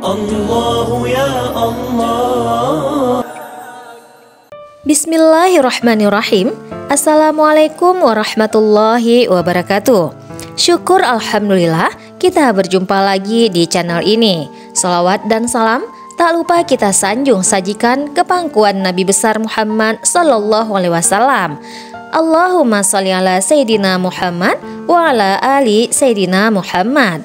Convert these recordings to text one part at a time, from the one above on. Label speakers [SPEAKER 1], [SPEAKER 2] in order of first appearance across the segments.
[SPEAKER 1] الله يا الله.
[SPEAKER 2] Bismillahirrahmanirrahim. Assalamualaikum warahmatullahi wabarakatuh. Syukur alhamdulillah kita berjumpa lagi di channel ini. Salawat dan salam tak lupa kita sanjung sajikan ke pangkuan Nabi besar Muhammad sallallahu alaihi wasallam. Allahumma sholli ala Sayyidina Muhammad wa ala ali Sayyidina Muhammad.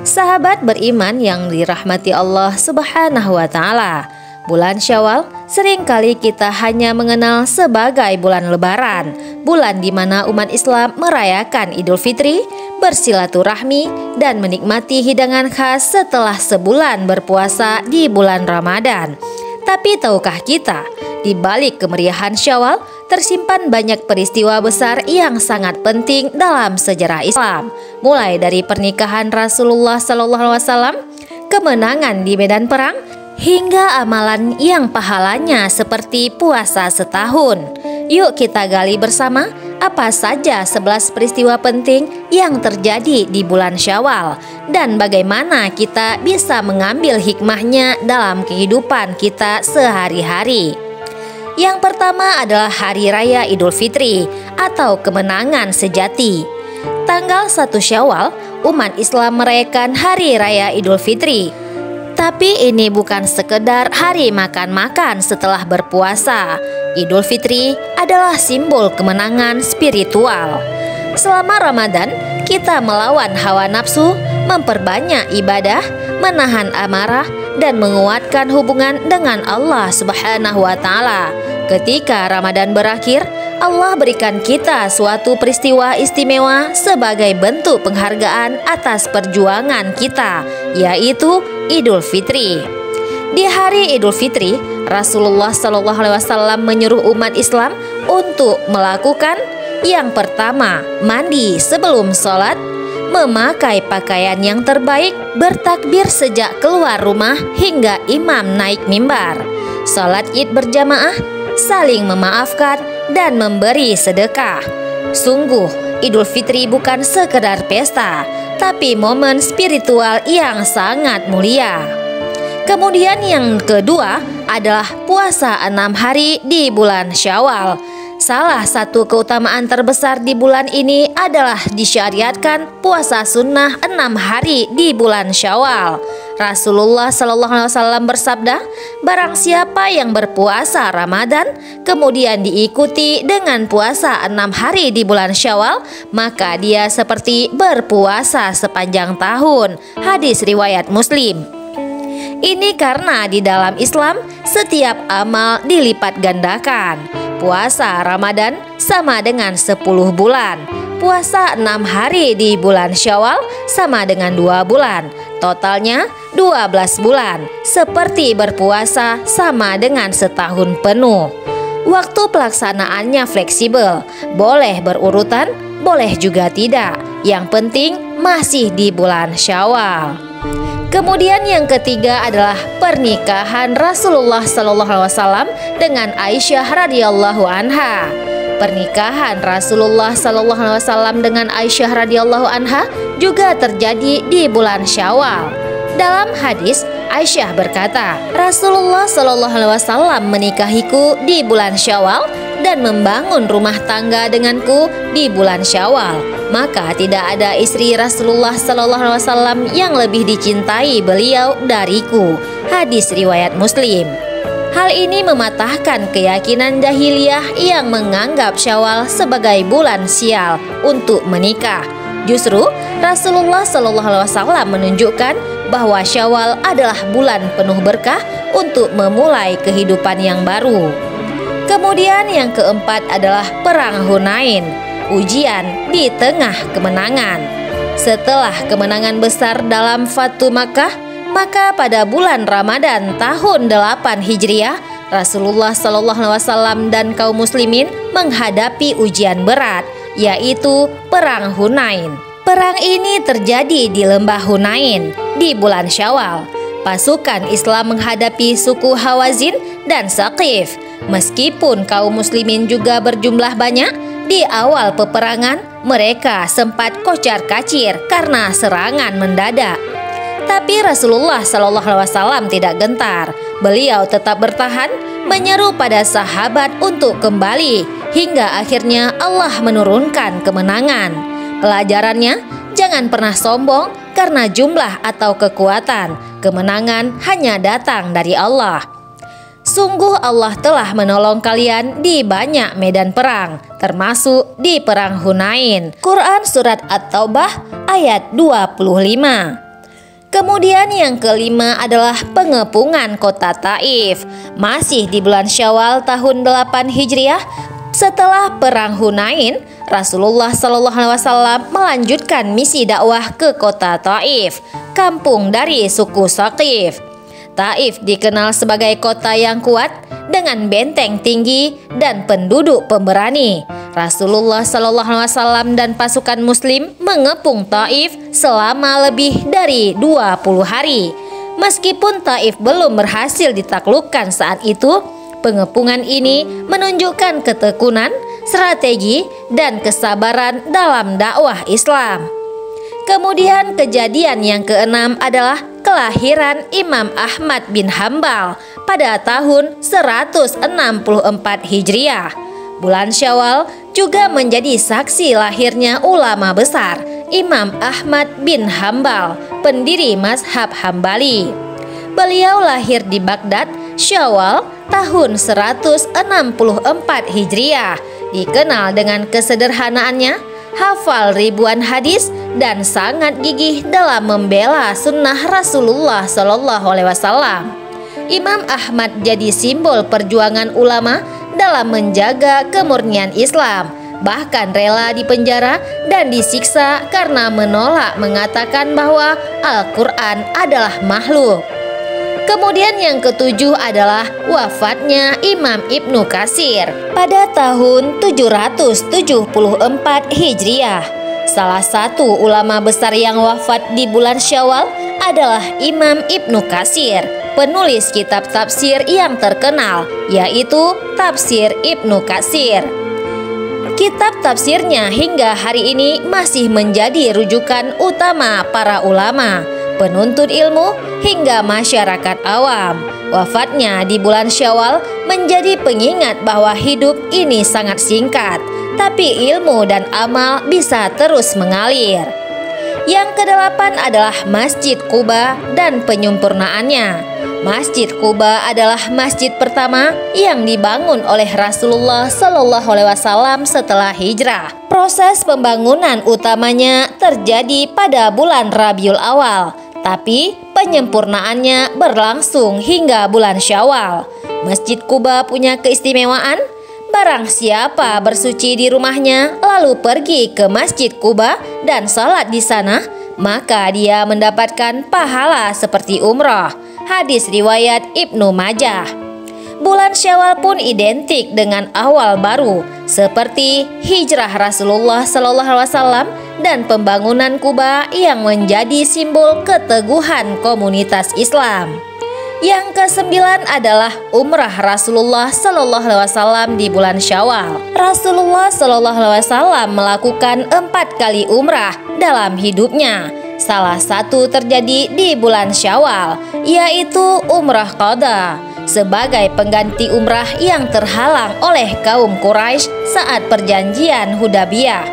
[SPEAKER 2] Sahabat beriman yang dirahmati Allah Subhanahu wa ta'ala, bulan Syawal seringkali kita hanya mengenal sebagai bulan Lebaran, bulan di mana umat Islam merayakan Idul Fitri, bersilaturahmi, dan menikmati hidangan khas setelah sebulan berpuasa di bulan Ramadan. Tapi tahukah kita, di balik kemeriahan Syawal tersimpan banyak peristiwa besar yang sangat penting dalam sejarah Islam, mulai dari pernikahan Rasulullah SAW, kemenangan di medan perang, hingga amalan yang pahalanya seperti puasa setahun. Yuk kita gali bersama apa saja 11 peristiwa penting yang terjadi di bulan Syawal dan bagaimana kita bisa mengambil hikmahnya dalam kehidupan kita sehari-hari. Yang pertama adalah Hari Raya Idul Fitri atau kemenangan sejati. Tanggal 1 Syawal, umat Islam merayakan Hari Raya Idul Fitri. Tapi ini bukan sekedar hari makan-makan setelah berpuasa. Idul Fitri adalah simbol kemenangan spiritual. Selama Ramadan, kita melawan hawa nafsu, memperbanyak ibadah, menahan amarah, dan menguatkan hubungan dengan Allah Subhanahu wa ta'ala. Ketika Ramadan berakhir, Allah berikan kita suatu peristiwa istimewa sebagai bentuk penghargaan atas perjuangan kita, yaitu Idul Fitri. Di hari Idul Fitri, Rasulullah SAW menyuruh umat Islam untuk melakukan yang pertama, mandi sebelum sholat, memakai pakaian yang terbaik, bertakbir sejak keluar rumah hingga imam naik mimbar, sholat id berjamaah, saling memaafkan, dan memberi sedekah. Sungguh, Idul Fitri bukan sekedar pesta, tapi momen spiritual yang sangat mulia. Kemudian yang kedua adalah puasa 6 hari di bulan Syawal. Salah satu keutamaan terbesar di bulan ini adalah disyariatkan puasa sunnah 6 hari di bulan Syawal. Rasulullah SAW bersabda, barang siapa yang berpuasa Ramadan kemudian diikuti dengan puasa 6 hari di bulan Syawal, maka dia seperti berpuasa sepanjang tahun. Hadis riwayat Muslim. Ini karena di dalam Islam setiap amal dilipat gandakan. Puasa Ramadan sama dengan 10 bulan. Puasa 6 hari di bulan Syawal sama dengan 2 bulan. Totalnya 12 bulan. Seperti berpuasa sama dengan setahun penuh. Waktu pelaksanaannya fleksibel. Boleh berurutan, boleh juga tidak. Yang penting masih di bulan Syawal. Kemudian yang ketiga adalah pernikahan Rasulullah SAW dengan Aisyah radhiyallahu anha. Pernikahan Rasulullah SAW dengan Aisyah radhiyallahu anha juga terjadi di bulan Syawal. Dalam hadis, Aisyah berkata, Rasulullah SAW menikahiku di bulan Syawal dan membangun rumah tangga denganku di bulan Syawal. Maka tidak ada istri Rasulullah SAW yang lebih dicintai beliau dariku. Hadis riwayat Muslim. Hal ini mematahkan keyakinan jahiliyah yang menganggap Syawal sebagai bulan sial untuk menikah. Justru Rasulullah SAW menunjukkan bahwa Syawal adalah bulan penuh berkah untuk memulai kehidupan yang baru. Kemudian yang keempat adalah Perang Hunain, ujian di tengah kemenangan. Setelah kemenangan besar dalam Fatu Makkah, maka pada bulan Ramadan tahun 8 Hijriah, Rasulullah SAW dan kaum muslimin menghadapi ujian berat, yaitu Perang Hunain. Perang ini terjadi di lembah Hunain di bulan Syawal. Pasukan Islam menghadapi suku Hawazin dan Saqif. Meskipun kaum muslimin juga berjumlah banyak, di awal peperangan mereka sempat kocar-kacir karena serangan mendadak. Tapi Rasulullah SAW tidak gentar. Beliau tetap bertahan, menyeru pada sahabat untuk kembali, hingga akhirnya Allah menurunkan kemenangan. Pelajarannya, jangan pernah sombong karena jumlah atau kekuatan. Kemenangan hanya datang dari Allah. Sungguh Allah telah menolong kalian di banyak medan perang, termasuk di perang Hunain. Quran Surat At-Taubah ayat 25. Kemudian yang kelima adalah pengepungan kota Taif. Masih di bulan Syawal tahun 8 Hijriah, setelah perang Hunain, Rasulullah SAW melanjutkan misi dakwah ke kota Taif, kampung dari suku Saqif. Taif dikenal sebagai kota yang kuat dengan benteng tinggi dan penduduk pemberani. Rasulullah SAW dan pasukan muslim mengepung Taif selama lebih dari 20 hari. Meskipun Taif belum berhasil ditaklukkan saat itu, pengepungan ini menunjukkan ketekunan, strategi, dan kesabaran dalam dakwah Islam. Kemudian kejadian yang keenam adalah kelahiran Imam Ahmad bin Hambal pada tahun 164 Hijriah. Bulan Syawal juga menjadi saksi lahirnya ulama besar Imam Ahmad bin Hambal, pendiri mazhab Hambali. Beliau lahir di Baghdad Syawal tahun 164 Hijriah. Dikenal dengan kesederhanaannya, hafal ribuan hadis, dan sangat gigih dalam membela sunnah Rasulullah SAW. Imam Ahmad jadi simbol perjuangan ulama dalam menjaga kemurnian Islam, bahkan rela dipenjara dan disiksa karena menolak mengatakan bahwa Al-Quran adalah makhluk. Kemudian yang ketujuh adalah wafatnya Imam Ibnu Katsir pada tahun 774 Hijriah. Salah satu ulama besar yang wafat di bulan Syawal adalah Imam Ibnu Katsir, penulis kitab tafsir yang terkenal, yaitu Tafsir Ibnu Katsir. Kitab tafsirnya hingga hari ini masih menjadi rujukan utama para ulama, penuntut ilmu, hingga masyarakat awam. Wafatnya di bulan Syawal menjadi pengingat bahwa hidup ini sangat singkat, tapi ilmu dan amal bisa terus mengalir. Yang kedelapan adalah Masjid Quba dan penyempurnaannya. Masjid Quba adalah masjid pertama yang dibangun oleh Rasulullah SAW setelah hijrah. Proses pembangunan utamanya terjadi pada bulan Rabiul Awal, tapi penyempurnaannya berlangsung hingga bulan Syawal. Masjid Quba punya keistimewaan. Barang siapa bersuci di rumahnya lalu pergi ke Masjid Quba dan salat di sana, maka dia mendapatkan pahala seperti umrah. Hadis riwayat Ibnu Majah. Bulan Syawal pun identik dengan awal baru, seperti hijrah Rasulullah SAW dan pembangunan Quba yang menjadi simbol keteguhan komunitas Islam. Yang kesembilan adalah umrah Rasulullah SAW di bulan Syawal. Rasulullah SAW melakukan 4 kali umrah dalam hidupnya. Salah satu terjadi di bulan Syawal, yaitu umrah qada, sebagai pengganti umrah yang terhalang oleh kaum Quraisy saat perjanjian Hudaybiyah.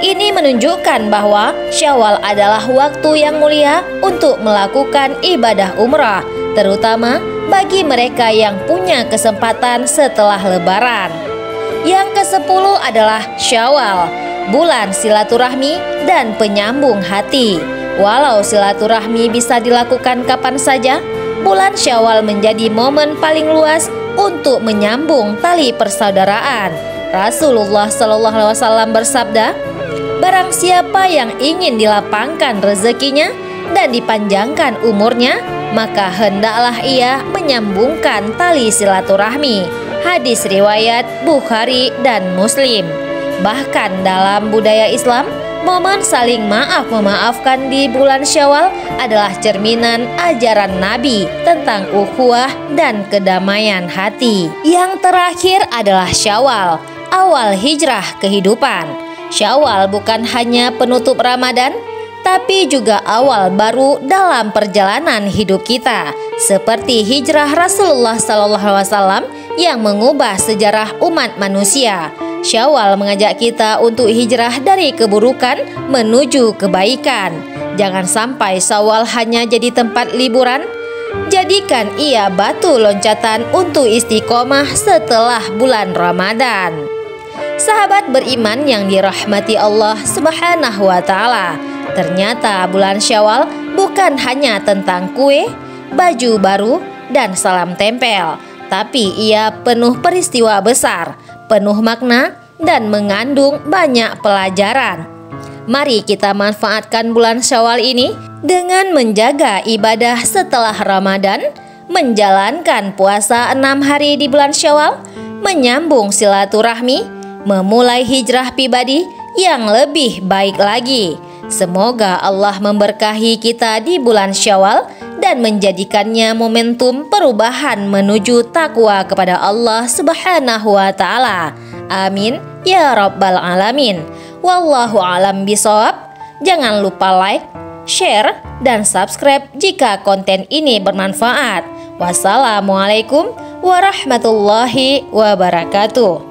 [SPEAKER 2] Ini menunjukkan bahwa Syawal adalah waktu yang mulia untuk melakukan ibadah umrah, terutama bagi mereka yang punya kesempatan setelah Lebaran. Yang ke-10 adalah Syawal, bulan silaturahmi dan penyambung hati. Walau silaturahmi bisa dilakukan kapan saja, bulan Syawal menjadi momen paling luas untuk menyambung tali persaudaraan. Rasulullah SAW bersabda, "Barang siapa yang ingin dilapangkan rezekinya dan dipanjangkan umurnya, maka hendaklah ia menyambungkan tali silaturahmi." Hadis riwayat Bukhari dan Muslim. Bahkan dalam budaya Islam, momen saling maaf-memaafkan di bulan Syawal adalah cerminan ajaran Nabi tentang ukhuwah dan kedamaian hati. Yang terakhir adalah Syawal, awal hijrah kehidupan. Syawal bukan hanya penutup Ramadan, tapi juga awal baru dalam perjalanan hidup kita, seperti hijrah Rasulullah SAW yang mengubah sejarah umat manusia. Syawal mengajak kita untuk hijrah dari keburukan menuju kebaikan. Jangan sampai Syawal hanya jadi tempat liburan. Jadikan ia batu loncatan untuk istiqomah setelah bulan Ramadan. Sahabat beriman yang dirahmati Allah Subhanahu wa Ta'ala, ternyata bulan Syawal bukan hanya tentang kue, baju baru, dan salam tempel, tapi ia penuh peristiwa besar, penuh makna, dan mengandung banyak pelajaran. Mari kita manfaatkan bulan Syawal ini dengan menjaga ibadah setelah Ramadan, menjalankan puasa 6 hari di bulan Syawal, menyambung silaturahmi, memulai hijrah pribadi yang lebih baik lagi. Semoga Allah memberkahi kita di bulan Syawal dan menjadikannya momentum perubahan menuju takwa kepada Allah Subhanahu wa Ta'ala. Amin ya rabbal alamin. Wallahu alam bisawab. Jangan lupa like, share, dan subscribe jika konten ini bermanfaat. Wassalamualaikum warahmatullahi wabarakatuh.